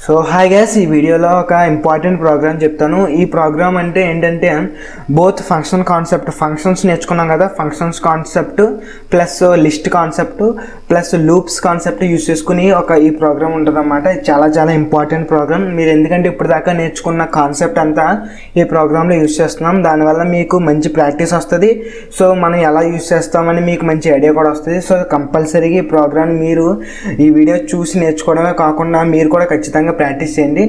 So hi guys, ఈ వీడియోలో ఒక ఇంపార్టెంట్ ప్రోగ్రామ్ చెప్తాను. ఈ ప్రోగ్రామ్ అంటే ఏంటంటే బోత్ ఫంక్షన్ కాన్సెప్ట్, ఫంక్షన్స్ నేర్చుకున్నాం కదా, functions concept plus list concept plus loops concept use చేసుకుని ఈ ప్రోగ్రామ్ ఉంటుంది అన్నమాట. ఇది చాలా చాలా ఇంపార్టెంట్ ప్రోగ్రామ్. మీరు ఎందుకంటే ఇప్పుడు దాకా నేర్చుకున్న కాన్సెప్ట్ అంతా ఈ ప్రోగ్రాంలో యూజ్ చేస్తున్నాం. దానివల్ల మీకు మంచి ప్రాక్టీస్ వస్తుంది. సో మనం ఎలా యూజ్ చేస్తామని మీకు మంచి ఐడియా కూడా వస్తుంది. సో కంపల్సరీగా ఈ ప్రోగ్రామ్ మీరు ఈ వీడియో చూసి నేర్చుకోవడమే కాకుండా మీరు కూడా ఖచ్చితంగా ప్రాక్టీస్ చేయండి.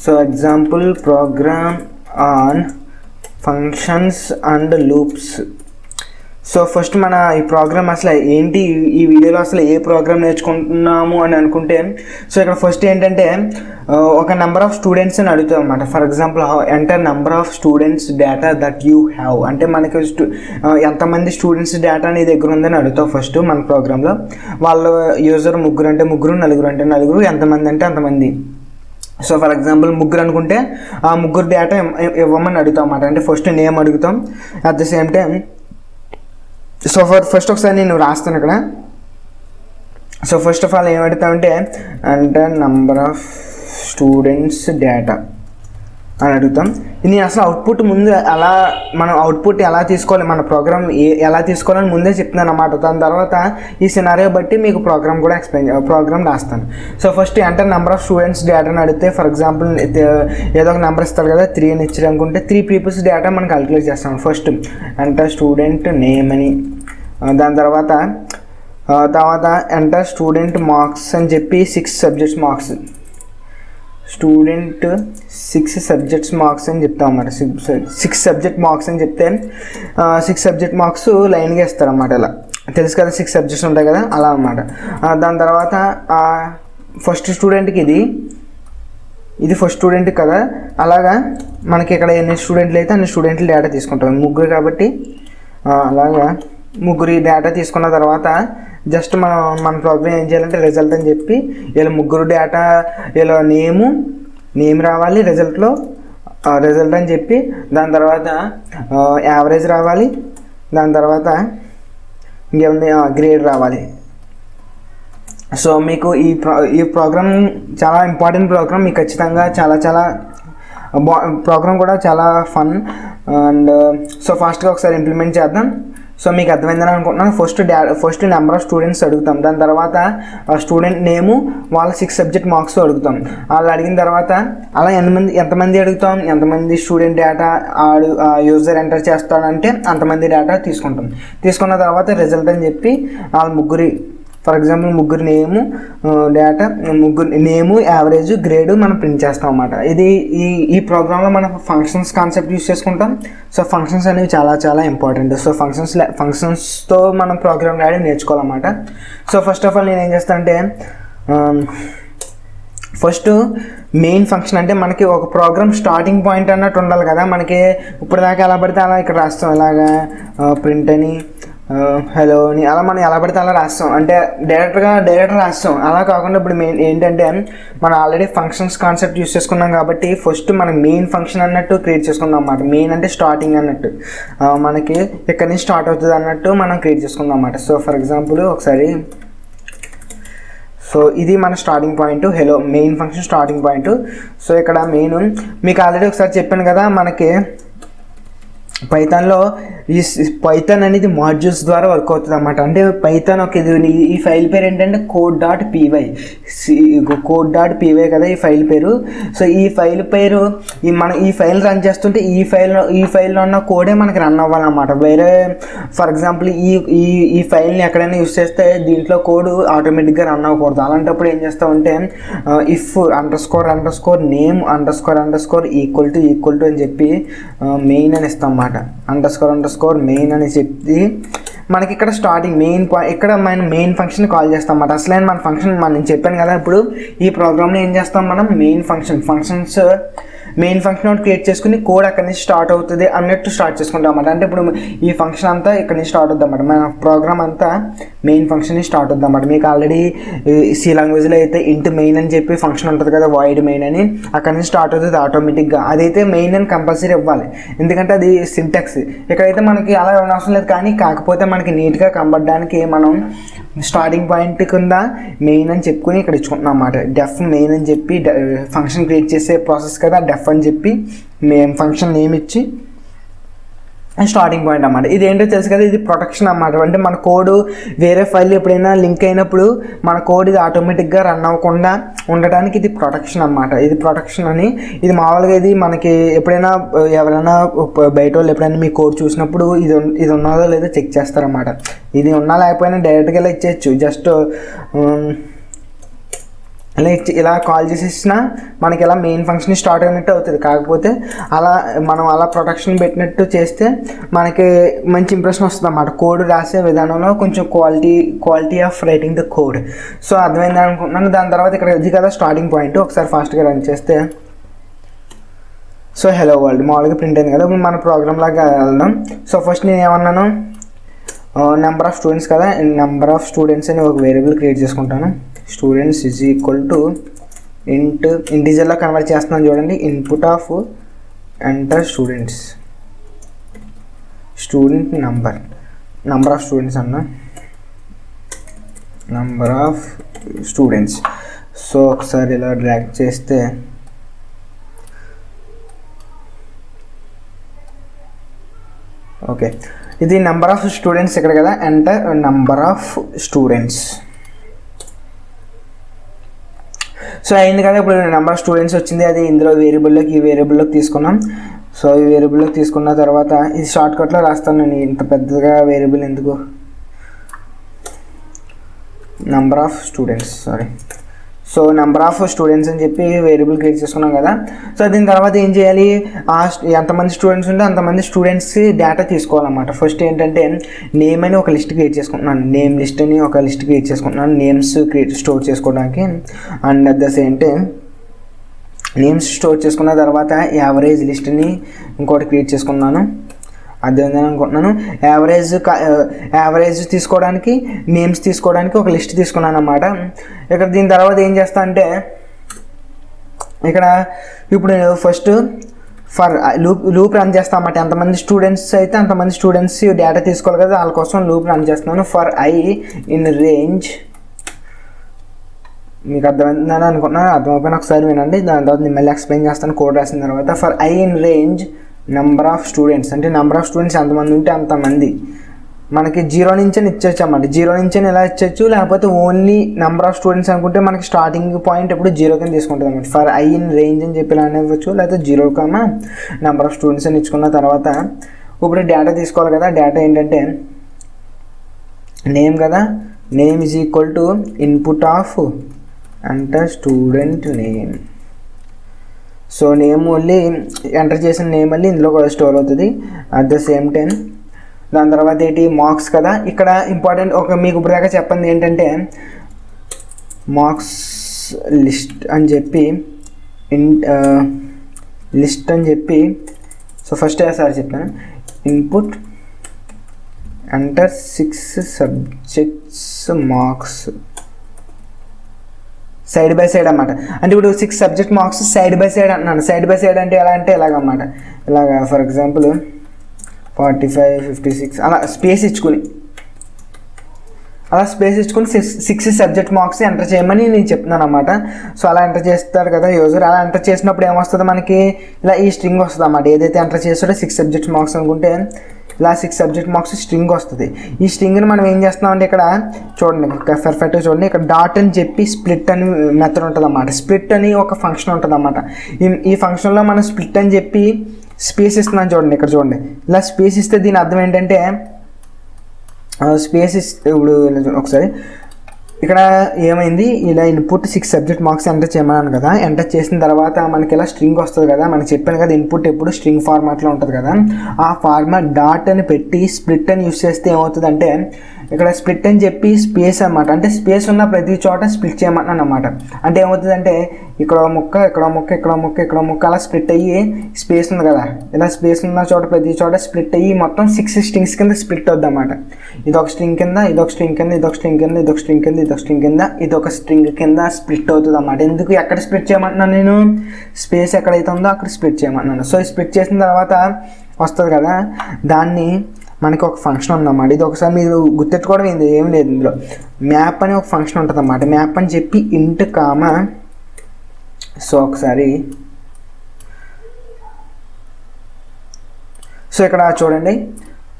So example programme on functions and loops. So first మన ఈ ప్రోగ్రామ్ అసలు ఏంటి, ఈ వీడియోలో అసలు ఏ ప్రోగ్రామ్ నేర్చుకుంటున్నాము అని అనుకుంటే, సో ఇక్కడ ఫస్ట్ ఏంటంటే ఒక నెంబర్ ఆఫ్ స్టూడెంట్స్ అని అడుగుతాం అనమాట. For example enter number of students data that you have, అంటే మనకి ఎంతమంది స్టూడెంట్స్ డేటా నీ దగ్గర ఉందని అడుగుతాం ఫస్ట్ మన ప్రోగ్రాంలో. వాళ్ళ యూజర్ ముగ్గురు అంటే ముగ్గురు, నలుగురు అంటే నలుగురు, ఎంతమంది అంటే అంతమంది. సో ఫర్ ఎగ్జాంపుల్ ముగ్గురు అనుకుంటే ఆ ముగ్గురు డేటా ఇవ్వమని అడుగుతాం అన్నమాట. అంటే ఫస్ట్ నేమ్ అడుగుతాం, at the same time. So first ఒకసారి నేను రాస్తాను ఇక్కడ. సో ఫస్ట్ ఆఫ్ ఆల్ ఏం అడుగుతామంటే అంటే నంబర్ ఆఫ్ స్టూడెంట్స్ డేటా అని అడుగుతాం. నేను అసలు అవుట్పుట్ ముందు మనం అవుట్పుట్ ఎలా తీసుకోవాలి, మన ప్రోగ్రామ్ ఎలా తీసుకోవాలని ముందే చెప్తున్నాను అన్నమాట. దాని తర్వాత ఈ సినారియో బట్టి మీకు ప్రోగ్రామ్ కూడా ప్రోగ్రామ్ రాస్తాను. So first enter number of students డేటాని అడిగితే, ఫర్ ఎగ్జాంపుల్ ఏదో ఒక నెంబర్ ఇస్తారు కదా, 3 అని ఇచ్చారు అనుకుంటే 3 పీపుల్స్ డేటా మనం క్యాలిక్యులేట్ చేస్తాం. ఫస్ట్ ఎంటర్ స్టూడెంట్ నేమ్ అని, దాని తర్వాత ఎంటర్ స్టూడెంట్ మార్క్స్ అని చెప్పి 6 subjects marks, student 6 subjects marks అని చెప్తాం అన్నమాట. 6 సబ్జెక్ట్ మార్క్స్ అని చెప్తే 6 సబ్జెక్ట్ మార్క్స్ లైన్గా ఇస్తారన్నమాట. ఇలా తెలుసు కదా, 6 సబ్జెక్ట్స్ ఉంటాయి కదా, అలా అన్నమాట. దాని తర్వాత ఫస్ట్ స్టూడెంట్కి ఇది ఫస్ట్ స్టూడెంట్ కదా, అలాగా మనకి ఇక్కడ ఎన్ని స్టూడెంట్లు అయితే అన్ని స్టూడెంట్లు డేటా తీసుకుంటాం. ముగ్గురు కాబట్టి అలాగా ముగ్గురు డేటా తీసుకున్న తర్వాత జస్ట్ మన ప్రోగ్రామ్ ఏం చేయాలంటే రిజల్ట్ అని చెప్పి ఇలా ముగ్గురు డేటా ఇలా నేమ్ రావాలి రిజల్ట్లో, రిజల్ట్ అని చెప్పి దాని తర్వాత యావరేజ్ రావాలి, దాని తర్వాత ఇంకేముంది గ్రేడ్ రావాలి. సో మీకు ఈ ప్రోగ్రామ్ చాలా ఇంపార్టెంట్ ప్రోగ్రామ్. మీకు ఖచ్చితంగా చాలా ప్రోగ్రామ్ కూడా చాలా ఫన్. అండ్ సో ఫాస్ట్గా ఒకసారి ఇంప్లిమెంట్ చేద్దాం. సో మీకు అర్థమైందని అనుకుంటున్నాను. ఫస్ట్ నెంబర్ ఆఫ్ స్టూడెంట్స్ అడుగుతాం, దాని తర్వాత స్టూడెంట్ నేము, వాళ్ళ 6 సబ్జెక్ట్ మార్క్స్ అడుగుతాం. వాళ్ళు అడిగిన తర్వాత అలా ఎంతమంది అడుగుతాం, ఎంతమంది స్టూడెంట్ డేటా యూజర్ ఎంటర్ చేస్తాడంటే అంతమంది డేటా తీసుకున్న తర్వాత రిజల్ట్ అని చెప్పి వాళ్ళ ముగ్గురి, ఫర్ ఎగ్జాంపుల్ ముగ్గురు నేము యావరేజ్ గ్రేడ్ మనం ప్రింట్ చేస్తాం అన్నమాట. ఇది ఈ ప్రోగ్రాంలో మనం ఫంక్షన్స్ కాన్సెప్ట్ యూజ్ చేసుకుంటాం. సో ఫంక్షన్స్ అనేవి చాలా చాలా ఇంపార్టెంట్. సో ఫంక్షన్స్తో మనం ప్రోగ్రామ్ రాయడం నేర్చుకోవాలన్నమాట. సో ఫస్ట్ ఆఫ్ ఆల్ నేను ఏం చేస్తానంటే ఫస్ట్ మెయిన్ ఫంక్షన్, అంటే మనకి ఒక ప్రోగ్రామ్ స్టార్టింగ్ పాయింట్ అన్నట్టు ఉండాలి కదా. మనకి ఇప్పుడు దాకా ఎలా పడితే అలా ఇక్కడ రాస్తాం, ఇలాగా ప్రింట్ అని హలో అని అలా మనం ఎలా పడితే అలా రాస్తాం, అంటే డైరెక్ట్ రాస్తాం. అలా కాకుండా ఇప్పుడు మెయిన్ ఏంటంటే మనం ఆల్రెడీ ఫంక్షన్స్ కాన్సెప్ట్ యూస్ చేసుకున్నాం కాబట్టి ఫస్ట్ మనం మెయిన్ ఫంక్షన్ అన్నట్టు క్రియేట్ చేసుకుందాం అన్నమాట. మెయిన్ అంటే స్టార్టింగ్ అన్నట్టు, మనకి ఎక్కడి నుంచి స్టార్ట్ అవుతుంది అన్నట్టు మనం క్రియేట్ చేసుకుందాం అన్నమాట. సో ఫర్ ఎగ్జాంపుల్ ఒకసారి, సో ఇది మన starting point, hello main function starting point. So ఇక్కడ మెయిన్ మీకు ఆల్రెడీ ఒకసారి చెప్పాను కదా, మనకి పైథాన్లో పైథాన్ అనేది మాడ్యూల్స్ ద్వారా వర్క్ అవుతుంది అన్నమాట. అంటే పైథాన్ ఈ ఫైల్ పేరు ఏంటంటే code.py కదా ఈ ఫైల్ పేరు. సో ఈ ఫైల్ పేరు మనం ఈ ఫైల్ రన్ చేస్తుంటే ఈ ఫైల్లో ఉన్న కోడే మనకి రన్ అవ్వాలన్నమాట. వేరే ఫర్ ఎగ్జాంపుల్ ఈ ఫైల్ని ఎక్కడైనా యూస్ చేస్తే దీంట్లో కోడ్ ఆటోమేటిక్గా రన్ అవ్వకూడదు. అలాంటప్పుడు ఏం చేస్తామంటే ఇఫ్ నేమ్ ఈక్వల్ టు అని చెప్పి మెయిన్ అని ఇస్తాం అన్నమాట. మెయిన్ అని చెప్పి మనకి ఇక్కడ స్టార్టింగ్ మెయిన్ పాయింట్, ఇక్కడ మనం మెయిన్ ఫంక్షన్ కాల్ చేస్తాం అన్నమాట. అసలైన మన ఫంక్షన్ నేను చెప్పాను కదా, ఇప్పుడు ఈ ప్రోగ్రామ్లో ఏం చేస్తాం మనం మెయిన్ ఫంక్షన్స్ మెయిన్ ఫంక్షన్ ఒకటి క్రియేట్ చేసుకుని కోడ్ అక్కడి నుంచి స్టార్ట్ అవుతుంది అన్నట్టు స్టార్ట్ చేసుకుంటాం అన్నమాట. అంటే ఇప్పుడు ఈ ఫంక్షన్ అంతా ఇక్కడ నుంచి స్టార్ట్ అవుతుంది అన్నమాట. మన ప్రోగ్రామ్ అంతా మెయిన్ ఫంక్షన్ నుంచి స్టార్ట్ అవుతుంది అన్నమాట. మీకు ఆల్రెడీ సి లాంగ్వేజ్లో అయితే ఇంట్ మెయిన్ అని చెప్పి ఫంక్షన్ ఉంటుంది కదా, వాయిడ్ మెయిన్ అని, అక్కడి నుంచి స్టార్ట్ అవుతుంది ఆటోమేటిక్గా. అదైతే మెయిన్ అని కంపల్సరీ ఇవ్వాలి, ఎందుకంటే అది సింటాక్స్. ఇక్కడైతే మనకి అలా అవసరం లేదు, కానీ కాకపోతే మనకి నీట్గా కనబడడానికి మనం స్టార్టింగ్ పాయింట్ కింద మెయిన్ అని చెప్పుకొని ఇక్కడ ఇచ్చుకుంటున్నాం అన్నమాట. డెఫ్ మెయిన్ అని చెప్పి ఫంక్షన్ క్రియేట్ చేసే ప్రాసెస్ కదా డెఫ్ అని చెప్పి మేము ఫంక్షన్ నేమ్ ఇచ్చి స్టార్టింగ్ పాయింట్ అన్నమాట. ఇది ఏంటో తెలుసు కదా, ఇది ప్రొటెక్షన్ అన్నమాట. అంటే మన కోడ్ వేరే ఫైల్ ఎప్పుడైనా లింక్ అయినప్పుడు మన కోడ్ ఇది ఆటోమేటిక్గా రన్ అవ్వకుండా ఉండటానికి ఇది ప్రొటెక్షన్ అన్నమాట. ఇది ప్రొటెక్షన్ అని, ఇది మామూలుగా ఇది మనకి ఎప్పుడైనా ఎవరైనా బయట వాళ్ళు ఎప్పుడైనా మీ కోడ్ చూసినప్పుడు ఇది ఉన్నదో లేదో చెక్ చేస్తారన్నమాట. ఇది ఉన్నా లేకపోయినా డైరెక్ట్గా ఇలా ఇచ్చేయచ్చు. జస్ట్ ఇలా కాల్ చేసేసినా మనకి ఇలా మెయిన్ ఫంక్షన్ స్టార్ట్ అయినట్టు అవుతుంది. కాకపోతే మనం అలా ప్రొటెక్షన్ పెట్టినట్టు చేస్తే మనకి మంచి ఇంప్రెషన్ వస్తుంది అన్నమాట. కోడ్ రాసే విధానంలో కొంచెం quality of writing the code. So అర్థమైంది అనుకుంటున్నాను. దాని తర్వాత ఇక్కడ ఇది కదా స్టార్టింగ్ పాయింట్. ఒకసారి ఫాస్ట్గా రన్ చేస్తే సో హలో వరల్డ్ మామూలుగా ప్రింట్ అయింది కదా. ఇప్పుడు మన ప్రోగ్రామ్ లాగా వెళ్దాం. సో ఫస్ట్ నేను ఏమన్నాను, నెంబర్ ఆఫ్ స్టూడెంట్స్ కదా, నెంబర్ ఆఫ్ స్టూడెంట్స్ అని ఒక వేరియబుల్ క్రియేట్ చేసుకుంటాను. స్టూడెంట్స్ ఈజ్ ఈక్వల్ టు ఇంటీజర్లో కన్వర్ట్ చేస్తున్నాను చూడండి. Input of enter student number of students అన్న నంబర్ ఆఫ్ స్టూడెంట్స్. సో ఒకసారి ఇలా డ్రాగ్ చేస్తే ఓకే, ఇది నెంబర్ ఆఫ్ స్టూడెంట్స్ ఇక్కడ కదా, enter number of students. So అయింది కదా. ఇప్పుడు నెంబర్ ఆఫ్ స్టూడెంట్స్ వచ్చింది. అది ఇందులో ఈ వేరియబుల్లోకి తీసుకున్నాం. సో ఈ వేరియబుల్లోకి తీసుకున్న తర్వాత ఇది షార్ట్కట్లో రాస్తాను నేను, ఇంత పెద్దగా వేరియబుల్ ఎందుకు. నెంబర్ ఆఫ్ స్టూడెంట్స్ అని చెప్పి వేరియబుల్ క్రియేట్ చేసుకున్నాం కదా. సో దీని తర్వాత ఏం చేయాలి, ఎంతమంది స్టూడెంట్స్ ఉంటే అంతమంది స్టూడెంట్స్ డేటా తీసుకోవాలన్నమాట. ఫస్ట్ ఏంటంటే నేమ్ అని ఒక లిస్ట్ క్రియేట్ చేసుకుంటున్నాను. నేమ్ లిస్ట్ అని ఒక లిస్ట్ క్రియేట్ చేసుకుంటున్నాను నేమ్స్ స్టోర్ చేసుకోవడానికి. And at the same time names store చేసుకున్న తర్వాత యావరేజ్ లిస్ట్ని ఇంకోటి క్రియేట్ చేసుకున్నాను. అదేవిధంగా అనుకుంటున్నాను. యావరేజ్ తీసుకోవడానికి నేమ్స్ తీసుకోవడానికి ఒక లిస్ట్ తీసుకున్నాను అన్నమాట. ఇక్కడ దీని తర్వాత ఏం చేస్తా అంటే ఇక్కడ ఇప్పుడు ఫస్ట్ ఫర్ లూప్ రన్ చేస్తాను అన్నమాట. ఎంతమంది స్టూడెంట్స్ అయితే అంతమంది స్టూడెంట్స్ డేటా తీసుకోవాలి కదా, వాళ్ళ కోసం లూప్ రన్ చేస్తున్నాను. ఫర్ ఐ ఇన్ రేంజ్, మీకు అర్థమైందని అనుకుంటున్నాను. అర్థమైపోయిన ఒకసారి వినండి, దాని తర్వాత నేను మళ్ళీ ఎక్స్ప్లెయిన్ చేస్తాను కోడ్ రాసిన తర్వాత. For I in range number of students, అంటే నెంబర్ ఆఫ్ స్టూడెంట్స్ ఎంతమంది ఉంటే అంతమంది మనకి 0 నుంచి ఇచ్చచ్చు అన్నమాట. 0 నుంచి ఇలా ఇచ్చచ్చు, లేకపోతే ఓన్లీ నెంబర్ ఆఫ్ స్టూడెంట్స్ అనుకుంటే మనకి స్టార్టింగ్ పాయింట్ ఎప్పుడు 0 కింద తీసుకుంటుంది అన్నమాట. ఫర్ ఐ ఇన్ రేంజ్ అని చెప్పి ఇలా ఇవ్వచ్చు, లేకపోతే 0, నెంబర్ ఆఫ్ స్టూడెంట్స్ అని ఇచ్చుకున్న తర్వాత ఇప్పుడు డేటా తీసుకోవాలి కదా. డేటా ఏంటంటే నేమ్ కదా, name is equal to input of enter student name. So name only enter చేసిన నేమ్ మళ్ళీ ఇందులో కూడా స్టోర్ అవుతుంది. అట్ ద సేమ్ టైం దాని తర్వాత ఏంటి మార్క్స్ కదా. ఇక్కడ ఇంపార్టెంట్ మీకు ఇప్పుడు చెప్పింది ఏంటంటే మార్క్స్ లిస్ట్ అని చెప్పి సో ఫస్ట్ సార్ చెప్పాను input enter 6 subjects marks side by side అన్నమాట. అంటే ఇప్పుడు 6 subject marks side by side అంటున్నాను. సైడ్ బై సైడ్ అంటే ఎలా అంటే ఇలాగన్నమాట. ఇలాగా ఫర్ ఎగ్జాంపుల్ 45, 56 అలా స్పేస్ ఇచ్చుకుని 6 సబ్జెక్ట్ మార్క్స్ ఎంటర్ చేయమని నేను చెప్తున్నాను అన్నమాట. సో అలా ఎంటర్ చేస్తాడు కదా యూజర్. అలా ఎంటర్ చేసినప్పుడు ఏమొస్తుంది మనకి, ఇలా ఈ స్ట్రింగ్ వస్తుంది అన్నమాట. ఏదైతే ఎంటర్ చేస్తాడో 6 సబ్జెక్ట్ మార్క్స్ అనుకుంటే ఇలా 6 సబ్జెక్ట్ మార్క్స్ స్ట్రింగ్ వస్తుంది. ఈ స్ట్రింగ్ని మనం ఏం చేస్తున్నామంటే ఇక్కడ చూడండి పర్ఫెక్ట్గా చూడండి. ఇక్కడ డాట్ అని చెప్పి స్ప్లిట్ అని మెథడ్ ఉంటుంది అన్నమాట. స్ప్లిట్ అని ఒక ఫంక్షన్ ఉంటుంది అన్నమాట. ఈ ఫంక్షన్లో మనం స్ప్లిట్ అని చెప్పి స్పేస్ ఇస్తున్నాం చూడండి. ఇక్కడ చూడండి ఇలా స్పేస్ ఇస్తే దీని అర్థం ఏంటంటే స్పేస్ ఇప్పుడు ఒకసారి ఇక్కడ ఏమైంది, ఇలా ఇన్పుట్ 6 సబ్జెక్ట్ మార్క్స్ ఎంటర్ చేయమన్నాను కదా. ఎంటర్ చేసిన తర్వాత మనకి ఇలా స్ట్రింగ్ వస్తుంది కదా. మనకి చెప్పాను కదా ఇన్పుట్ ఎప్పుడు స్ట్రింగ్ ఫార్మాట్లో ఉంటుంది కదా. ఆ ఫార్మాట్ డాట్ అని పెట్టి స్ప్లిట్ అని యూస్ చేస్తే ఏమవుతుందంటే ఇక్కడ స్ప్లిట్ అని చెప్పి స్పేస్ అన్నమాట. అంటే స్పేస్ ఉన్న ప్రతి చోట స్ప్లిట్ చేయమన్నాను అన్నమాట. అంటే ఏమవుతుందంటే ఇక్కడ ముక్క ఇక్కడ ముక్క ఇక్కడ ముక్క ఇక్కడ ముక్క అలా స్ప్లిట్ అయ్యి స్పేస్ ఉంది కదా, ఇలా స్పేస్ ఉన్న చోట ప్రతి చోట స్ప్లిట్ అయ్యి మొత్తం 6 స్ట్రింగ్స్ కింద స్ప్లిట్ అవుద్ది అన్నమాట. ఇదొక స్ట్రింగ్ కింద, ఇదొక స్ట్రింగ్ కింద, ఇదొక స్ట్రింగ్ కింద, ఇదొక స్ట్రింగ్ కింద, ఇదొక స్ట్రింగ్ కింద, ఇదొక స్ట్రింగ్ కింద స్ప్లిట్ అవుతుంది అన్నమాట. ఎందుకు ఎక్కడ స్ప్లిట్ చేయమంటున్నాను నేను, స్పేస్ ఎక్కడైతే ఉందో అక్కడ స్ప్లిట్ చేయమంటున్నాను. సో స్ప్లిట్ చేసిన తర్వాత వస్తుంది కదా, దాన్ని మనకి ఒక ఫంక్షన్ ఉందన్నమాట. ఇది ఒకసారి మీరు గుర్తెట్టుకోవడం ఏం లేదు, ఇందులో మ్యాప్ అని ఒక ఫంక్షన్ ఉంటుంది అన్నమాట. మ్యాప్ అని చెప్పి ఇంట్ కామా, సో ఒకసారి సో ఇక్కడ చూడండి,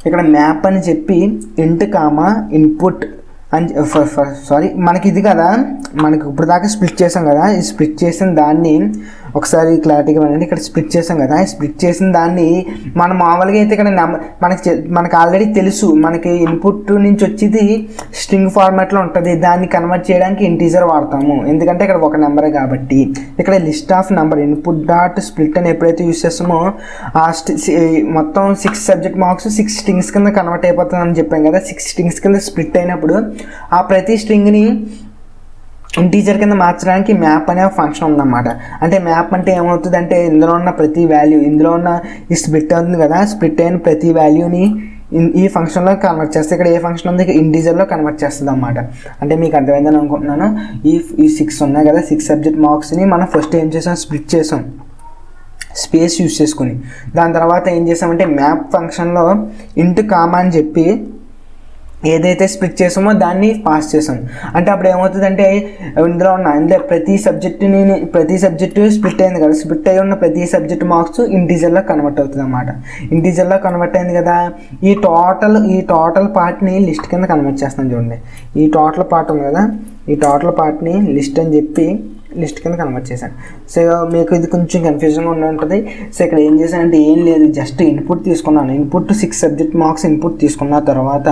ఇక్కడ మ్యాప్ అని చెప్పి ఇంట్ కామా ఇన్పుట్ అని సారీ మనకి ఇది కదా, మనకి ఇప్పుడు దాకా స్ప్లిట్ చేసాం కదా, ఈ స్ప్లిట్ చేసిన దాన్ని ఒకసారి క్లారిటీగా వినండి. ఇక్కడ స్ప్లిట్ చేసాం కదా, ఈ స్ప్లిట్ చేసిన దాన్ని మనం మామూలుగా అయితే ఇక్కడ మనకి ఆల్రెడీ తెలుసు, మనకి ఇన్పుట్ నుంచి వచ్చేది స్ట్రింగ్ ఫార్మాట్లో ఉంటుంది. దాన్ని కన్వర్ట్ చేయడానికి ఇంటీజర్ వాడతాము, ఎందుకంటే ఇక్కడ ఒక నెంబరే కాబట్టి. ఇక్కడ list of number input dot split అని ఎప్పుడైతే యూస్ చేస్తామో ఆ మొత్తం 6 సబ్జెక్ట్ మార్క్స్ 6 స్ట్రింగ్స్ కింద కన్వర్ట్ అయిపోతుంది అని చెప్పాం కదా. 6 స్ట్రింగ్స్ కింద స్ప్లిట్ అయినప్పుడు ఆ ప్రతి స్ట్రింగ్ని ఇంటీజర్ కింద మార్చడానికి మ్యాప్ అనే ఫంక్షన్ ఉందన్నమాట. అంటే మ్యాప్ అంటే ఏమవుతుంది అంటే ఇందులో ఉన్న ప్రతి వాల్యూ, ఇందులో ఉన్న ఈ స్ప్లిట్ అవుతుంది కదా, స్ప్లిట్ అయిన ప్రతి వాల్యూని ఈ ఫంక్షన్లో కన్వర్ట్ చేస్తే, ఇక్కడ ఏ ఫంక్షన్ ఉంది ఇంటీజర్లో కన్వర్ట్ చేస్తుంది అన్నమాట. అంటే మీకు అర్థమైందని అనుకుంటున్నాను. ఈ 6 ఉన్నాయి కదా, 6 సబ్జెక్ట్ మార్క్స్ని మనం ఫస్ట్ ఏం చేసాం, స్ప్లిట్ చేసాం స్పేస్ యూస్ చేసుకుని. దాని తర్వాత ఏం చేసామంటే మ్యాప్ ఫంక్షన్లో ఇంట్ కామా అని చెప్పి ఏదైతే స్ప్లిట్ చేసామో దాన్ని పాస్ చేసాం. అంటే అప్పుడు ఏమవుతుందంటే ఇందులో ప్రతి సబ్జెక్టు స్ప్లిట్ అయింది కదా, స్ప్లిట్ అయి ఉన్న ప్రతి సబ్జెక్ట్ మార్క్స్ ఇంటీజర్లో కన్వర్ట్ అవుతుంది అన్నమాట. ఇంటీజర్లో కన్వర్ట్ అయింది కదా, ఈ టోటల్ పార్ట్ని లిస్ట్ కింద కన్వర్ట్ చేస్తాను చూడండి. ఈ టోటల్ పార్ట్ ఉంది కదా, ఈ టోటల్ పార్ట్ని లిస్ట్ అని చెప్పి లిస్ట్ కింద కన్వర్ట్ చేశాను. సో మీకు ఇది కొంచెం కన్ఫ్యూజన్గా ఉంటుంది. సో ఇక్కడ ఏం చేశానంటే ఏం లేదు, జస్ట్ ఇన్పుట్ తీసుకున్నాను. ఇన్పుట్ 6 సబ్జెక్ట్ మార్క్స్ ఇన్పుట్ తీసుకున్న తర్వాత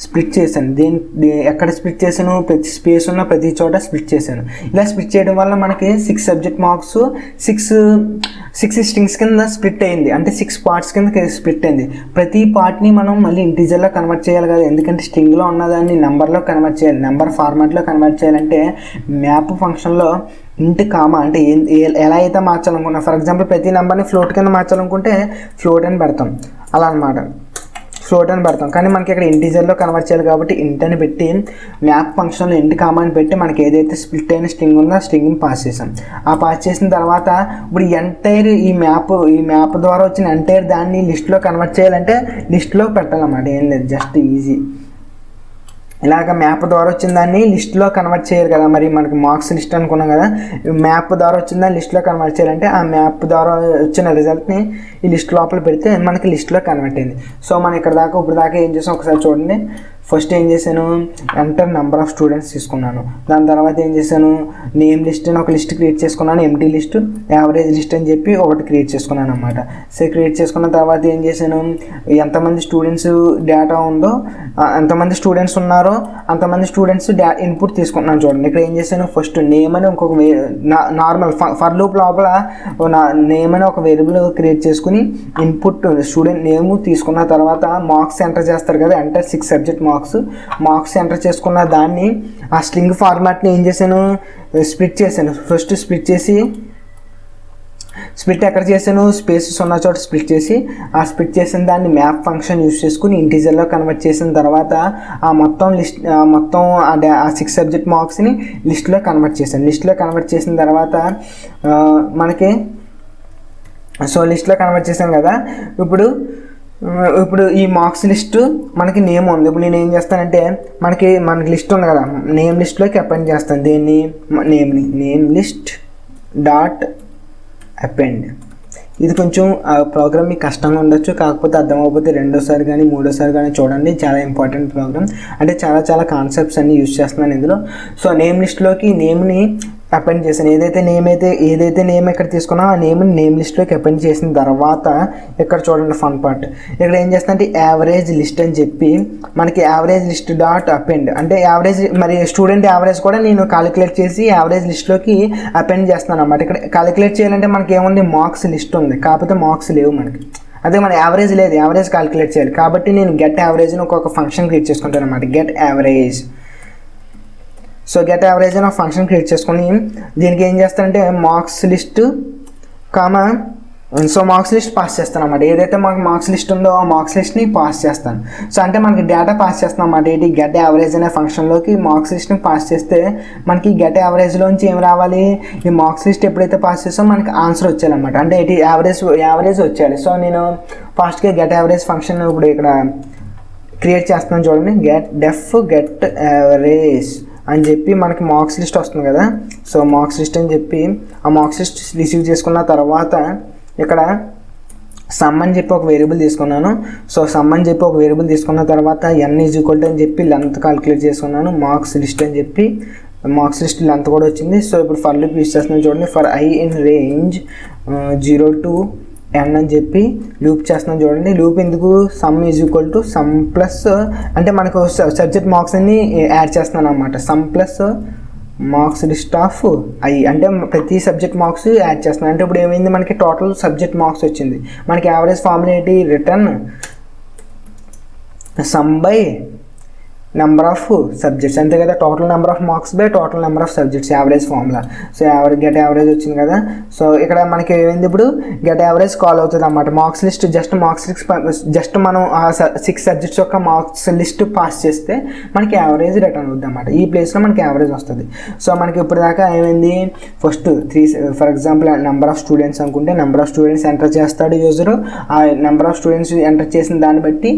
స్ప్లిట్ చేశాను. ఎక్కడ స్ప్లిట్ చేశాను, ప్రతి స్పేస్ ఉన్న ప్రతి చోట స్ప్లిట్ చేశాను. ఇలా స్ప్లిట్ చేయడం వల్ల మనకి 6 సబ్జెక్ట్ మార్క్స్ 6 స్ట్రింగ్స్ కింద స్ప్లిట్ అయింది, అంటే 6 పార్ట్స్ కింద స్ప్లిట్ అయింది. ప్రతి పార్ట్ని మనం మళ్ళీ ఇంటీజర్లో కన్వర్ట్ చేయాలి కదా, ఎందుకంటే స్ట్రింగ్లో ఉన్నదాన్ని నెంబర్లో కన్వర్ట్ చేయాలి. నెంబర్ ఫార్మాట్లో కన్వర్ట్ చేయాలంటే మ్యాప్ ఫంక్షన్లో ఇంట్ కామా అంటే ఎలా అయితే మార్చాలనుకున్నా, ఫర్ ఎగ్జాంపుల్ ప్రతి నెంబర్ని ఫ్లోట్ కింద మార్చాలనుకుంటే ఫ్లోట్ అని పెడతాం, అలా అనమాట, ఫ్లోట్ అని పెడతాం. కానీ మనకి ఇక్కడ ఇంటీజర్లో కన్వర్ట్ చేయాలి కాబట్టి ఇంట్ అని పెట్టి మ్యాప్ ఫంక్షన్లో ఇంట్ కామా అని పెట్టి మనకి ఏదైతే స్ప్లిట్ అయిన స్ట్రింగ్ ఉందో ఆ స్ట్రింగ్ని పాస్ చేసాం. ఆ పాస్ చేసిన తర్వాత ఇప్పుడు ఎంటైర్ ఈ మ్యాప్ ద్వారా వచ్చిన ఎంటైర్ దాన్ని లిస్ట్లో కన్వర్ట్ చేయాలంటే లిస్ట్లో పెట్టాలన్నమాట. ఏం లేదు, జస్ట్ ఈజీ. ఇలాగ మ్యాప్ ద్వారా వచ్చిన దాన్ని లిస్ట్లో కన్వర్ట్ చేయాలి కదా, మరి మనకి మార్క్స్ లిస్ట్ అనుకున్నాం కదా, మ్యాప్ ద్వారా వచ్చిన దాన్ని లిస్ట్లో కన్వర్ట్ చేయాలంటే ఆ మ్యాప్ ద్వారా వచ్చిన రిజల్ట్ని ఈ లిస్ట్ లోపల పెడితే మనకి లిస్ట్లో కన్వర్ట్ అయింది. సో మనం ఇప్పుడు దాకా ఏం చేసాం ఒకసారి చూడండి. ఫస్ట్ ఏం చేశాను, ఎంటర్ నెంబర్ ఆఫ్ స్టూడెంట్స్ తీసుకున్నాను. దాని తర్వాత ఏం చేశాను, నేమ్ లిస్ట్ అని ఒక లిస్ట్ క్రియేట్ చేసుకున్నాను, ఎంటీ లిస్ట్, యావరేజ్ లిస్ట్ అని చెప్పి ఒకటి క్రియేట్ చేసుకున్నాను అనమాట. సో క్రియేట్ చేసుకున్న తర్వాత ఏం చేశాను, ఎంతమంది స్టూడెంట్స్ డేటా ఉందో, ఎంతమంది స్టూడెంట్స్ ఉన్నారో అంతమంది స్టూడెంట్స్ ఇన్పుట్ తీసుకుంటున్నాను చూడండి. ఇక్కడ ఏం చేశాను, ఫస్ట్ నేమ్ అని ఇంకొక నార్మల్ ఫర్ లూప్ లోపల నేమ్ అని ఒక వేరియబుల్ క్రియేట్ చేసుకుని ఇన్పుట్ స్టూడెంట్ నేమ్ తీసుకున్న తర్వాత మార్క్స్ ఎంటర్ చేస్తారు కదా, ఎంటర్ 6 సబ్జెక్ట్ మార్క్స్ ఎంటర్ చేసుకున్న దాన్ని ఆ స్ట్రింగ్ ఫార్మాట్ని ఏం చేశాను, స్ప్లిట్ చేశాను. ఫస్ట్ స్ప్లిట్ ఎక్కడ చేశాను, స్పేసెస్ ఉన్న చోట స్ప్లిట్ చేసి ఆ స్ప్లిట్ చేసిన దాన్ని మ్యాప్ ఫంక్షన్ యూస్ చేసుకుని ఇంటీజర్లో కన్వర్ట్ చేసిన తర్వాత ఆ మొత్తం ఆ 6 సబ్జెక్ట్ మార్క్స్ని లిస్ట్లో కన్వర్ట్ చేశాను. లిస్ట్లో కన్వర్ట్ చేసిన తర్వాత మనకి లిస్ట్లో కన్వర్ట్ చేశాను కదా, ఇప్పుడు ఈ మార్క్స్ లిస్ట్ మనకి నేమ్ ఉంది. ఇప్పుడు నేను ఏం చేస్తానంటే మనకి లిస్ట్ ఉంది కదా, నేమ్ లిస్ట్లోకి అపెండ్ చేస్తాను. దీన్ని నేమ్ లిస్ట్ డాట్ అపెండ్. ఇది కొంచెం ప్రోగ్రామ్ మీకు కష్టంగా ఉండొచ్చు, కాకపోతే అర్థమైపోతే రెండోసారి కానీ మూడోసారి కానీ చూడండి. చాలా ఇంపార్టెంట్ ప్రోగ్రామ్, అంటే చాలా కాన్సెప్ట్స్ అన్ని యూజ్ చేస్తున్నాను ఇందులో. సో నేమ్ లిస్ట్లోకి నేమ్ని అపెండ్ చేశాను. ఏదైతే నేమ్ ఇక్కడ తీసుకున్నా ఆ నేమ్ లిస్ట్లోకి అపెండ్ చేసిన తర్వాత ఇక్కడ చూడండి ఫన్ పార్ట్. ఇక్కడ ఏం చేస్తానంటే యావరేజ్ లిస్ట్ అని చెప్పి మనకి యావరేజ్ లిస్ట్ డాట్ అపెండ్, అంటే యావరేజ్ మరి స్టూడెంట్ యావరేజ్ కూడా నేను కాలిక్యులేట్ చేసి యావరేజ్ లిస్ట్లోకి అపెండ్ చేస్తాను అన్నమాట. ఇక్కడ కాలిక్యులేట్ చేయాలంటే మనకి ఏముంది, మార్క్స్ లిస్ట్ ఉంది, కాకపోతే మార్క్స్ లేవు మనకి. అదే మన యావరేజ్ లేదు, యావరేజ్ కాలిక్యులేట్ చేయాలి కాబట్టి నేను గెట్ యావరేజ్ని ఒక ఫంక్షన్ క్రియేట్ చేసుకుంటాను అన్నమాట, get average. So get average అని ఒక ఫంక్షన్ క్రియేట్ చేసుకొని దీనికి ఏం చేస్తానంటే marks list comma marks list pass చేస్తాను అన్నమాట. ఏదైతే మాకు మార్క్స్ లిస్ట్ ఉందో ఆ మార్క్స్ లిస్ట్ని పాస్ చేస్తాను. సో అంటే మనకి డేటా పాస్ చేస్తాం అన్నమాట. ఏంటి, గెట్ యావరేజ్ అనే ఫంక్షన్లోకి మార్క్స్ లిస్ట్ని పాస్ చేస్తే మనకి గెట్ యావరేజ్లోంచి ఏం రావాలి, ఈ మార్క్స్ లిస్ట్ ఎప్పుడైతే పాస్ చేస్తామో మనకి ఆన్సర్ వచ్చేయాలన్నమాట, అంటే ఏంటి యావరేజ్ వచ్చేయాలి. సో నేను ఫాస్ట్గా గెట్ యావరేజ్ ఫంక్షన్ ఇప్పుడు ఇక్కడ క్రియేట్ చేస్తున్నాను చూడండి. గెట్ యావరేజ్ అని చెప్పి మనకి మార్క్స్ లిస్ట్ వస్తుంది కదా. సో మార్క్స్ లిస్ట్ అని చెప్పి ఆ మార్క్స్ లిస్ట్ రిసీవ్ చేసుకున్న తర్వాత ఇక్కడ సమ్ అని చెప్పి ఒక వేరియబుల్ తీసుకున్నాను. సో సమ్ అని చెప్పి ఒక వేరియబుల్ తీసుకున్న తర్వాత n = అని చెప్పి లెంత్ క్యాలిక్యులేట్ చేసుకున్నాను. మార్క్స్ లిస్ట్ అని చెప్పి మార్క్స్ లిస్ట్ లెంత్ కూడా వచ్చింది. సో ఇప్పుడు ఫర్ లూప్ యూజ్ చేస్తున్నాను చూడండి. For i in range 0 to n అని చెప్పి లూప్ చేస్తున్నాను చూడండి. లూప్ ఎందుకు, సమ్ = సమ్ ప్లస్ అంటే మనకు సబ్జెక్ట్ మార్క్స్ అన్ని యాడ్ చేస్తున్నాను అనమాట. Sum plus marks list of i అంటే ప్రతి సబ్జెక్ట్ మార్క్స్ యాడ్ చేస్తున్నాను. అంటే ఇప్పుడు ఏమైంది, మనకి టోటల్ సబ్జెక్ట్ మార్క్స్ వచ్చింది. మనకి యావరేజ్ ఫార్ములా ఏంటి, return sum by number of subjects, అంతే కదా. Total number of marks by total number of subjects average formula. So get average వచ్చింది కదా. సో ఇక్కడ మనకి ఏమైంది, ఇప్పుడు గెట్ యావరేజ్ కాల్ అవుతుంది అన్నమాట. మార్క్స్ లిస్ట్ జస్ట్ మనం ఆ 6 సబ్జెక్ట్స్ యొక్క మార్క్స్ లిస్ట్ పాస్ చేస్తే మనకి యావరేజ్ రిటర్న్ అవుతుంది అన్నమాట. ఈ ప్లేస్లో మనకి యావరేజ్ వస్తుంది. సో మనకి ఇప్పుడు దాకా ఏమైంది, first 3 for example number of students అనుకుంటే నెంబర్ ఆఫ్ స్టూడెంట్స్ ఎంటర్ చేస్తాడు యూజరు. ఆ నెంబర్ ఆఫ్ స్టూడెంట్స్ ఎంటర్ చేసిన దాన్ని బట్టి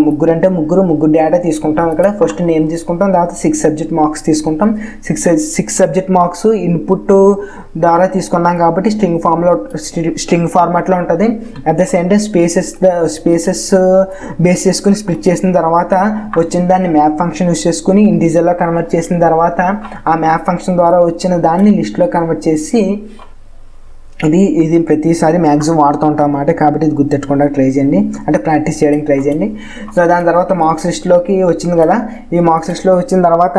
ముగ్గురు అంటే ముగ్గురు డేటా తీసుకుంటాం. ఇక్కడ ఫస్ట్ నేమ్ తీసుకుంటాం, తర్వాత 6 సబ్జెక్ట్ మార్క్స్ తీసుకుంటాం. 6 సబ్జెక్ట్ మార్క్స్ ఇన్పుట్ ద్వారా తీసుకున్నాం కాబట్టి స్ట్రింగ్ ఫార్మాట్లో ఉంటుంది. At the same time spaces base చేసుకుని స్ప్లిట్ చేసిన తర్వాత వచ్చిన దాన్ని మ్యాప్ ఫంక్షన్ యూస్ చేసుకుని ఇంటీజర్లో కన్వర్ట్ చేసిన తర్వాత ఆ మ్యాప్ ఫంక్షన్ ద్వారా వచ్చిన దాన్ని లిస్ట్లో కన్వర్ట్ చేసి ఇది ప్రతిసారి మ్యాక్సిమం వాడుతూ ఉంటాం అన్నమాట. కాబట్టి ఇది గుర్తెట్టుకోవడానికి ట్రై చేయండి, అంటే ప్రాక్టీస్ చేయడానికి ట్రై చేయండి. సో దాని తర్వాత మార్క్స్ లిస్ట్లోకి వచ్చింది కదా. ఈ మార్క్స్ లిస్ట్లో వచ్చిన తర్వాత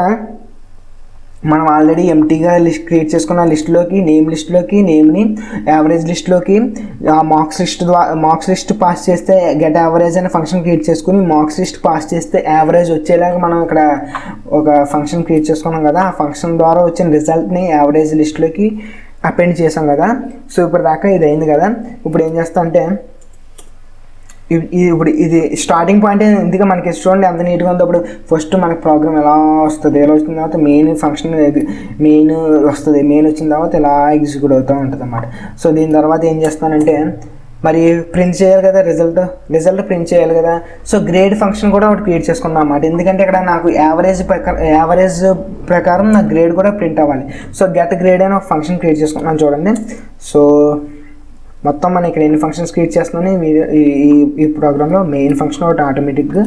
మనం ఆల్రెడీ ఎంటీగా లిస్ట్ క్రియేట్ చేసుకున్న లిస్ట్లోకి నేమ్ని యావరేజ్ లిస్ట్లోకి ఆ మార్క్స్ లిస్ట్ పాస్ చేస్తే గెట్ యావరేజ్ అనే ఫంక్షన్ క్రియేట్ చేసుకుని మార్క్స్ లిస్ట్ పాస్ చేస్తే యావరేజ్ వచ్చేలాగా మనం ఇక్కడ ఒక ఫంక్షన్ క్రియేట్ చేసుకున్నాం కదా. ఆ ఫంక్షన్ ద్వారా వచ్చిన రిజల్ట్ని యావరేజ్ లిస్ట్లోకి అపెండ్ చేసాం కదా. సో ఇప్పుడు దాకా ఇది అయింది కదా. ఇప్పుడు ఏం చేస్తా అంటే ఇప్పుడు ఇది స్టార్టింగ్ పాయింట్ ఎందుకు మనకి చూడండి ఎంత నీట్గా ఉందో. అప్పుడు ఫస్ట్ మనకి ప్రోగ్రామ్ ఎలా వస్తుంది, ఎలా వచ్చిన తర్వాత మెయిన్ ఫంక్షన్ వస్తుంది. మెయిన్ వచ్చిన తర్వాత ఇలా ఎగ్జిక్యూట్ అవుతూ ఉంటుంది అన్నమాట. సో దీని తర్వాత ఏం చేస్తానంటే మరి ప్రింట్ చేయాలి కదా, రిజల్ట్ ప్రింట్ చేయాలి కదా. సో గ్రేడ్ ఫంక్షన్ కూడా ఒకటి క్రియేట్ చేసుకున్నాం అన్నమాట. ఎందుకంటే ఇక్కడ నాకు యావరేజ్ ప్రకారం నా గ్రేడ్ కూడా ప్రింట్ అవ్వాలి. సో గెట్ గ్రేడ్ అని ఒక ఫంక్షన్ క్రియేట్ చేసుకున్నాను చూడండి. సో మొత్తం మనం ఇక్కడ ఎన్ని ఫంక్షన్స్ క్రియేట్ చేస్తున్నాను ఈ ప్రోగ్రాంలో. మెయిన్ ఫంక్షన్ ఒకటి ఆటోమేటిక్గా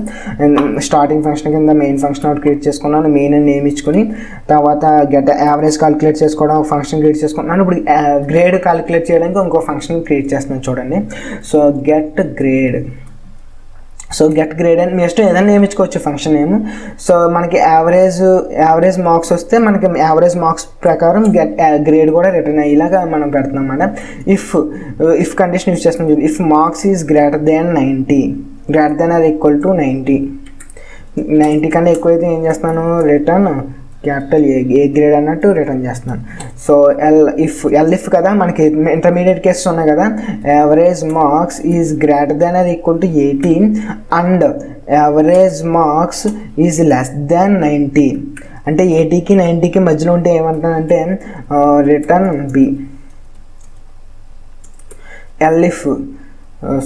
స్టార్టింగ్ ఫంక్షన్ కింద మెయిన్ ఫంక్షన్ ఒకటి క్రియేట్ చేసుకున్నాను. మెయిన్ అని నేమ్ ఇచ్చుకొని తర్వాత గెట్ యావరేజ్ క్యాలిక్యులేట్ చేసుకోవడం ఒక ఫంక్షన్ క్రియేట్ చేసుకున్నాను. ఇప్పుడు గ్రేడ్ క్యాలిక్యులేట్ చేయడానికి ఇంకో ఫంక్షన్ క్రియేట్ చేస్తున్నాను చూడండి. సో గెట్ గ్రేడ్ అని మీ ఇష్టం ఏదైనా నేమ్ ఇచ్చుకోవచ్చు ఫంక్షన్ నేమ్. సో మనకి యావరేజ్ మార్క్స్ వస్తే మనకి యావరేజ్ మార్క్స్ ప్రకారం గ్రేడ్ కూడా రిటర్న్ అయ్యేలాగా మనం పెడుతున్నాం అన్నమాట. ఇఫ్ కండిషన్ యూజ్ చేస్తున్నాం. ఇఫ్ మార్క్స్ ఈజ్ గ్రేటర్ దాన్ 90 = 90 కన్నా ఎక్కువైతే ఏం చేస్తున్నాను, రిటర్న్ క్యాపిటల్ ఏ గ్రేడ్ అన్నట్టు రిటర్న్ చేస్తున్నాను. సో ఇఫ్ కదా మనకి ఇంటర్మీడియట్ కేసెస్ ఉన్నాయి కదా. Average marks is greater than = 80 and average marks is less దాన్ 90 అంటే 80కి 90కి మధ్యలో ఉంటే ఏమంటానంటే రిటర్న్ బి.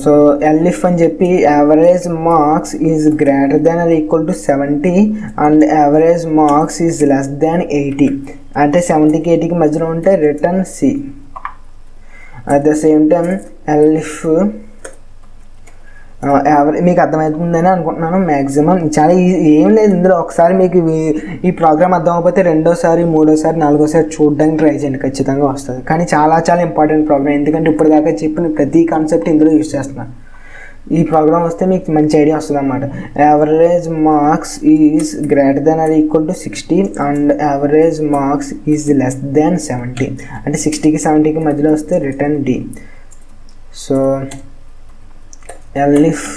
సో ఎల్ఇఫ్ అని చెప్పి average marks is greater than = 70 and average marks is less than 80 అంటే 70కి 80కి మధ్యలో ఉంటే return C. At the same time elif మీకు అర్థమవుతుందని అనుకుంటున్నాను. మ్యాక్సిమం చాలా ఏం లేదు ఇందులో. ఒకసారి మీకు ఈ ప్రోగ్రామ్ అర్థం అవ్వకపోతే రెండోసారి, మూడోసారి, నాలుగోసారి చూడడానికి ట్రై చేయండి, ఖచ్చితంగా వస్తుంది. కానీ చాలా ఇంపార్టెంట్ ప్రోగ్రామ్, ఎందుకంటే ఇప్పుడు దాకా చెప్పిన ప్రతి కాన్సెప్ట్ ఇందులో యూజ్ చేస్తున్నాను. ఈ ప్రోగ్రామ్ వస్తే మీకు మంచి ఐడియా వస్తుంది అన్నమాట. Average marks is greater than = 60 and average marks is less than 70 అంటే 60కి 70కి మధ్యలో వస్తే return D. So elif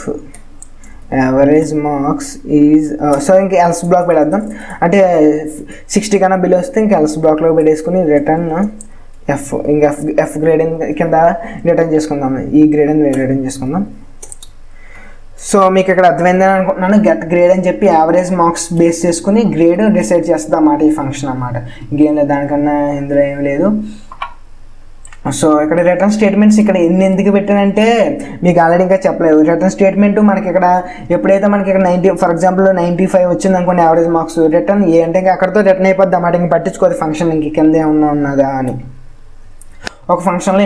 average marks is so ఇంకా ఎల్స్ బ్లాక్ పెట్టేద్దాం. అంటే 60 కన్నా బిలో వస్తే ఇంకా ఎల్స్ బ్లాక్లో పెట్టేసుకుని రిటర్న్ ఎఫ్. ఇంకా ఎఫ్ గ్రేడ్ కింద రిటర్న్ చేసుకుందాం. ఈ గ్రేడ్ అని రిటర్న్ చేసుకుందాం. సో మీకు ఇక్కడ అర్థమైందని అనుకుంటున్నాను. గెట్ గ్రేడ్ అని చెప్పి యావరేజ్ మార్క్స్ బేస్ చేసుకుని గ్రేడ్ డిసైడ్ చేస్తుంది అన్నమాట ఈ ఫంక్షన్ అన్నమాట. ఇంకేం లేదు, దానికన్నా ఇందులో ఏం లేదు. సో ఇక్కడ రిటర్న్ స్టేట్మెంట్స్ ఇక్కడ ఎందుకు పెట్టానంటే మీకు ఆల్రెడీ ఇంకా చెప్పలేదు. రిటర్న్ స్టేట్మెంట్ మనకి ఇక్కడ ఎప్పుడైతే మనకి ఇక్కడ 90 ఫర్ ఎగ్జాంపుల్ 95 వచ్చింది అనుకోండి యావరేజ్ మార్క్స్, రిటర్న్ ఏ అంటే ఇంకా అక్కడితో రిటర్న్ అయిపోద్ది అన్నమాట. ఇంక పట్టించుకోదు ఫంక్షన్ ఇంక కింద ఏమన్నా ఉన్నదా అని. ఒక ఫంక్షన్లో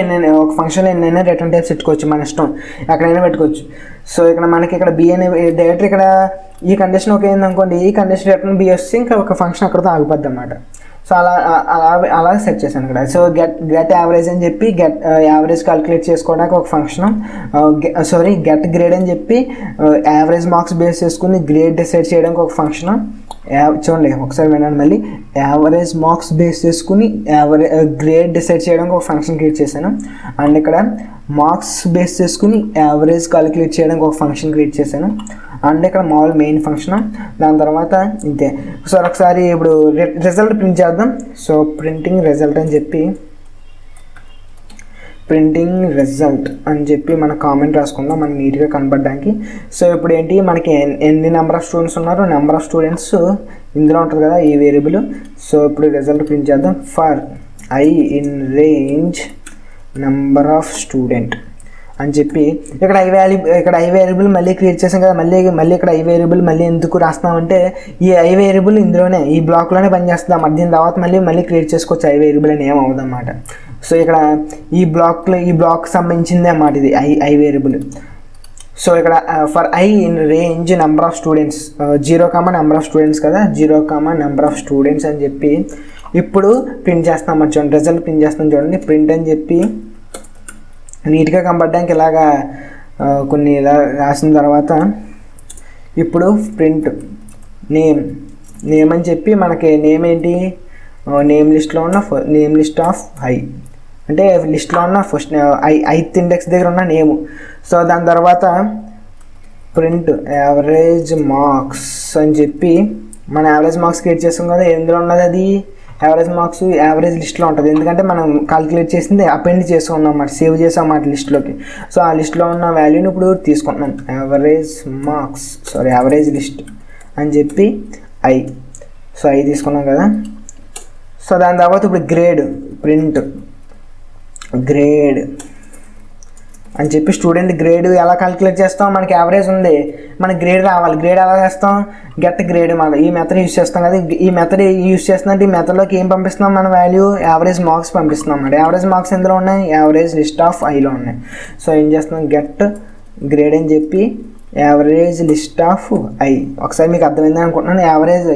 ఎన్నైనా రిటర్న్ టైప్స్ పెట్టుకోవచ్చు, మన ఇష్టం ఎక్కడైనా పెట్టుకోవచ్చు. సో ఇక్కడ మనకి ఇక్కడ బి అనే డైరెక్ట్ ఇక్కడ ఈ కండిషన్ ఓకే అయిందనుకోండి, ఈ కండిషన్ రిటర్న్ బి వస్తే ఇంకా ఒక ఫంక్షన్ అక్కడితో ఆగిపోద్ది అన్నమాట. సో అలా సెట్ చేశాను ఇక్కడ. సో గెట్ యావరేజ్ అని చెప్పి యావరేజ్ క్యాలిక్యులేట్ చేసుకోవడానికి ఒక ఫంక్షన్, గెట్ గ్రేడ్ అని చెప్పి యావరేజ్ మార్క్స్ బేస్ చేసుకుని గ్రేడ్ డిసైడ్ చేయడానికి ఒక ఫంక్షన్. చూడండి ఒకసారి వినండి మళ్ళీ. యావరేజ్ మార్క్స్ బేస్ చేసుకుని గ్రేడ్ డిసైడ్ చేయడానికి ఒక ఫంక్షన్ క్రియేట్ చేశాను. అండ్ ఇక్కడ మార్క్స్ బేస్ చేసుకుని యావరేజ్ క్యాలిక్యులేట్ చేయడానికి ఒక ఫంక్షన్ క్రియేట్ చేశాను. అండ్ ఇక్కడ మామూలు మెయిన్ ఫంక్షన్. దాని తర్వాత ఇంతే. సో ఒకసారి ఇప్పుడు రిజల్ట్ ప్రింట్ చేద్దాం. సో ప్రింటింగ్ రిజల్ట్ అని చెప్పి మన కామెంట్ రాసుకుందాం మనకి నీట్గా కనపడడానికి. సో ఇప్పుడు ఏంటి మనకి ఎన్ని నెంబర్ ఆఫ్ స్టూడెంట్స్ ఉన్నారో నెంబర్ ఆఫ్ స్టూడెంట్స్ ఇందులో ఉంటుంది కదా ఈ వేరియబుల్. సో ఇప్పుడు రిజల్ట్ ప్రింట్ చేద్దాం. For I in range number of student అని చెప్పి ఇక్కడ ఐ వేరియబుల్ మళ్ళీ క్రియేట్ చేసాం కదా. మళ్ళీ ఇక్కడ ఐ వేరియబుల్ మళ్ళీ ఎందుకు రాస్తామంటే ఈ ఐ వేరియబుల్ ఇందులోనే ఈ బ్లాక్లోనే పనిచేస్తుంది అన్నమాట. దీని తర్వాత మళ్ళీ క్రియేట్ చేసుకోవచ్చు ఐ వేరియబుల్ అని ఏమవుతుంది అన్నమాట. సో ఇక్కడ ఈ బ్లాక్ సంబంధించిందే అన్నమాట ఇది ఐ వేరియబుల్. సో ఇక్కడ for I in range number of students 0, number of students కదా, 0, నెంబర్ ఆఫ్ స్టూడెంట్స్ అని చెప్పి ఇప్పుడు ప్రింట్ చేస్తాం అన్నమాట. చూడండి రిజల్ట్ ప్రింట్ చేస్తాం చూడండి. ప్రింట్ అని చెప్పి నీట్గా కనపడడానికి ఇలాగా కొన్ని ఇలా రాసిన తర్వాత ఇప్పుడు ప్రింట్ నేమ్ అని చెప్పి మనకి నేమ్ ఏంటి, నేమ్ లిస్ట్లో ఉన్న నేమ్ లిస్ట్ ఆఫ్ ఐ అంటే లిస్ట్లో ఉన్న ఫస్ట్ ఐత్ ఇండెక్స్ దగ్గర ఉన్న నేము. సో దాని తర్వాత ప్రింట్ యావరేజ్ మార్క్స్ అని చెప్పి మన యావరేజ్ మార్క్స్ క్రియేట్ చేస్తాం కదా. ఎందులో ఉన్నది అది యావరేజ్ మార్క్స్ యావరేజ్ లిస్ట్లో ఉంటుంది. ఎందుకంటే మనం కాలిక్యులేట్ చేసింది అపెండ్ చేసుకున్నాం అన్నమాట, సేవ్ చేసాం అన్నమాట లిస్ట్లోకి. సో ఆ లిస్ట్లో ఉన్న వాల్యూని ఇప్పుడు తీసుకుంటున్నాం. యావరేజ్ లిస్ట్ అని చెప్పి ఐ. సో ఐ తీసుకున్నాం కదా. సో దాని తర్వాత ఇప్పుడు ప్రింట్ గ్రేడ్ అని చెప్పి స్టూడెంట్ గ్రేడ్ ఎలా క్యాలిక్యులేట్ చేస్తాం, మనకి యావరేజ్ ఉంది మనకి గ్రేడ్ రావాలి. గ్రేడ్ ఎలా చేస్తాం, గెట్ గ్రేడ్ మన ఈ మెథడ్ యూస్ చేస్తాం కదా. ఈ మెథడ్ యూస్ చేస్తున్నట్టు ఈ మెథడ్లోకి ఏం పంపిస్తున్నాం, మన వాల్యూ యావరేజ్ మార్క్స్ పంపిస్తున్నాం అన్నమాట. యావరేజ్ మార్క్స్ ఎందులో ఉన్నాయి, యావరేజ్ లిస్ట్ ఆఫ్ ఐలో ఉన్నాయి. సో ఏం చేస్తున్నాం, గెట్ గ్రేడ్ అని చెప్పి యావరేజ్ లిస్ట్ ఆఫ్ ఐ. ఒకసారి మీకు అర్థమైందని అనుకుంటున్నాను. యావరేజ్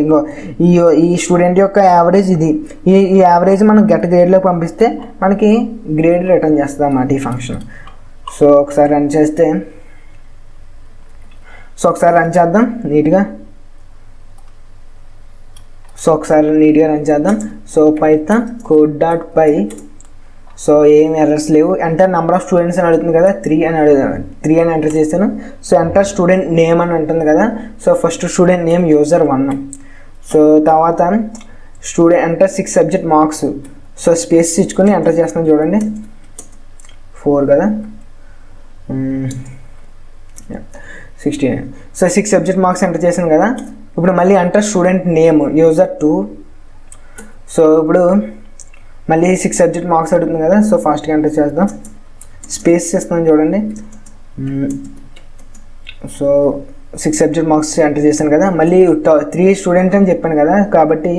ఈ స్టూడెంట్ యొక్క యావరేజ్ ఇది. ఈ యావరేజ్ మనం గెట్ గ్రేడ్లో పంపిస్తే మనకి గ్రేడ్ రిటర్న్ చేస్తుంది అన్నమాట ఈ ఫంక్షన్. సో ఒకసారి రన్ చేద్దాం నీట్గా. So Python code.py. సో ఏం ఎర్రర్స్ లేవు. ఎంటర్ నెంబర్ ఆఫ్ స్టూడెంట్స్ అని అడుగుతుంది కదా, 3 అని ఎంటర్ చేశాను. సో ఎంటర్ స్టూడెంట్ నేమ్ అని ఉంటుంది కదా. So first student name user1. So తర్వాత enter 6 subject marks. So space ఇచ్చుకొని ఎంటర్ చేస్తున్నాను చూడండి. 4 కదా, 69. సో 6 సబ్జెక్ట్ మార్క్స్ ఎంటర్ చేశాను కదా. ఇప్పుడు మళ్ళీ enter student name user2. So ఇప్పుడు మళ్ళీ 6 సబ్జెక్ట్ మార్క్స్ అడుగుతుంది కదా. సో ఫాస్ట్గా ఎంటర్ చేద్దాం. స్పేస్ చేస్తున్నాను చూడండి. సో 6 సబ్జెక్ట్ మార్క్స్ ఎంటర్ చేశాను కదా. మళ్ళీ 3 స్టూడెంట్ అని చెప్పాను కదా, కాబట్టి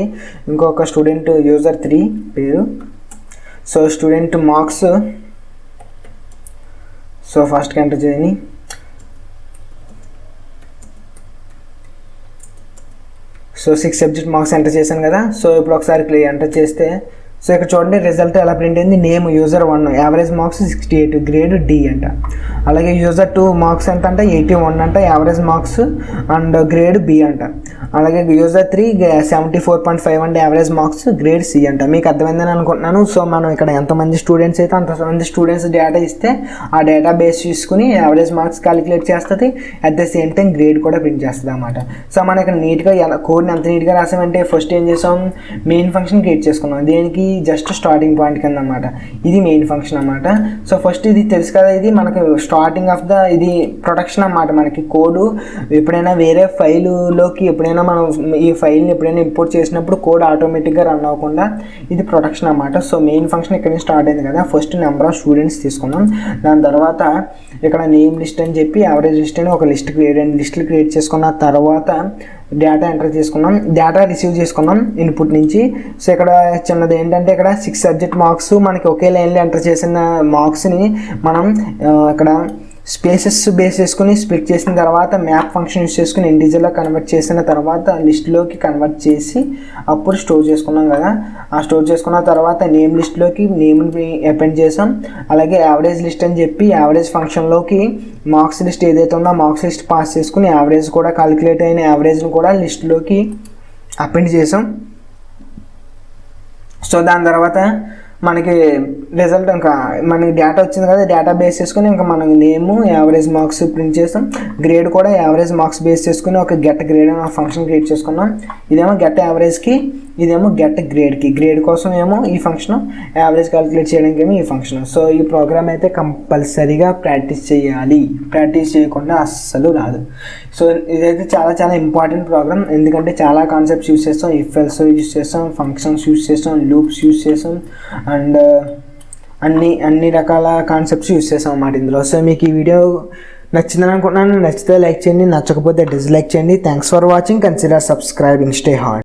ఇంకొక స్టూడెంట్ user3 పేరు. So student marks. సో ఫాస్ట్గా ఎంటర్ చేయని. సో 6 సబ్జెక్ట్ మార్క్స్ ఎంటర్ చేశాను కదా. సో ఇప్పుడు ఒకసారి ఎంటర్ చేస్తే సో ఇక్కడ చూడండి రిజల్ట్ ఎలా ప్రింట్ అయింది. Name user1, average marks 68, grade D అంట. అలాగే user2 మార్క్స్ ఎంత అంటే 81 అంట, average marks and grade B అంట. అలాగే user3 74.5 and average marks grade C అంట. మీకు అర్థమైందని అనుకుంటున్నాను. సో మనం ఇక్కడ ఎంతమంది స్టూడెంట్స్ అయితే అంతమంది స్టూడెంట్స్ డేటా ఇస్తే ఆ డేటా బేస్ తీసుకుని యావరేజ్ మార్క్స్ క్యాలిక్యులేట్ చేస్తుంది. At the same time grade కూడా ప్రింట్ చేస్తుంది అన్నమాట. సో మనం ఇక్కడ నీట్గా కోడ్ని ఎంత నీట్గా రాసామంటే ఫస్ట్ ఏం చేసాం, మెయిన్ ఫంక్షన్ క్రియేట్ చేసుకున్నాం. దేనికి, జస్ట్ స్టార్టింగ్ పాయింట్ కింద అనమాట. ఇది మెయిన్ ఫంక్షన్ అనమాట. సో ఫస్ట్ ఇది తెలుసు కదా, ఇది మనకి స్టార్టింగ్ ఆఫ్ ద ఇది ప్రొటెక్షన్ అనమాట. మనకి కోడ్ ఎప్పుడైనా వేరే ఫైలులోకి ఎప్పుడైనా మనం ఈ ఫైల్ని ఎప్పుడైనా ఇంపోర్ట్ చేసినప్పుడు కోడ్ ఆటోమేటిక్గా రన్ అవ్వకుండా ఇది ప్రొటెక్షన్ అనమాట. సో మెయిన్ ఫంక్షన్ ఇక్కడ నుంచి స్టార్ట్ అయింది కదా. ఫస్ట్ నెంబర్ ఆఫ్ స్టూడెంట్స్ తీసుకున్నాం. దాని తర్వాత ఇక్కడ నేమ్ లిస్ట్ అని చెప్పి యావరేజ్ లిస్ట్ అని ఒక లిస్ట్ రెండు లిస్టులు క్రియేట్ చేసుకున్న తర్వాత డేటా ఎంటర్ చేసుకున్నాం, డేటా రిసీవ్ చేసుకున్నాం ఇన్పుట్ నుంచి. సో ఇక్కడ చిన్నది ఏంటంటే ఇక్కడ 6 సబ్జెక్ట్ మార్క్స్ మనకి ఒకే లైన్లో ఎంటర్ చేసిన మార్క్స్ని మనం ఇక్కడ స్పేసెస్ బేస్ చేసుకుని స్ప్లిట్ చేసిన తర్వాత మ్యాప్ ఫంక్షన్ యూస్ చేసుకుని ఇంటీజర్లో కన్వర్ట్ చేసిన తర్వాత లిస్ట్లోకి కన్వర్ట్ చేసి అప్పుడు స్టోర్ చేసుకున్నాం కదా. ఆ స్టోర్ చేసుకున్న తర్వాత నేమ్ లిస్ట్లోకి నేమ్ని అపెండ్ చేసాం. అలాగే యావరేజ్ లిస్ట్ అని చెప్పి యావరేజ్ ఫంక్షన్లోకి మార్క్స్ లిస్ట్ ఏదైతే ఉందో మార్క్స్ లిస్ట్ పాస్ చేసుకుని యావరేజ్ కూడా క్యాలిక్యులేట్ అయిన యావరేజ్ని కూడా లిస్ట్లోకి అపెండ్ చేసాం. సో దాని తర్వాత మనకి రిజల్ట్ ఇంకా మనకి డేటా వచ్చింది కదా, డేటా బేస్ చేసుకుని ఇంకా మనకి నేము యావరేజ్ మార్క్స్ ప్రింట్ చేస్తాం. గ్రేడ్ కూడా యావరేజ్ మార్క్స్ బేస్ చేసుకుని ఒక గెట్ గ్రేడ్ అని ఫంక్షన్ క్రియేట్ చేసుకున్నాం. ఇదేమో గెట్ యావరేజ్కి, ఇదేమో గెట్ గ్రేడ్కి. గ్రేడ్ కోసం ఏమో ఈ ఫంక్షన్, యావరేజ్ క్యాలిక్యులేట్ చేయడానికి ఏమో ఈ ఫంక్షన్. సో ఈ ప్రోగ్రామ్ అయితే కంపల్సరీగా ప్రాక్టీస్ చేయాలి, ప్రాక్టీస్ చేయకుండా అస్సలు రాదు. సో ఇదైతే చాలా చాలా ఇంపార్టెంట్ ప్రోగ్రామ్, ఎందుకంటే చాలా కాన్సెప్ట్స్ యూస్ చేస్తాం. ఇఫ్ ఎల్స్ యూస్ చేస్తాం, ఫంక్షన్స్ యూస్ చేస్తాం, లూప్స్ యూస్ చేస్తాం అండ్ అన్ని రకాల కాన్సెప్ట్స్ యూస్ చేస్తాం అన్నమాట ఇందులో. సో మీకు ఈ వీడియో నచ్చిందని అనుకుంటున్నాను. నచ్చితే లైక్ చేయండి, నచ్చకపోతే డిస్లైక్ చేయండి. Thanks for watching. Consider subscribing. Stay hard.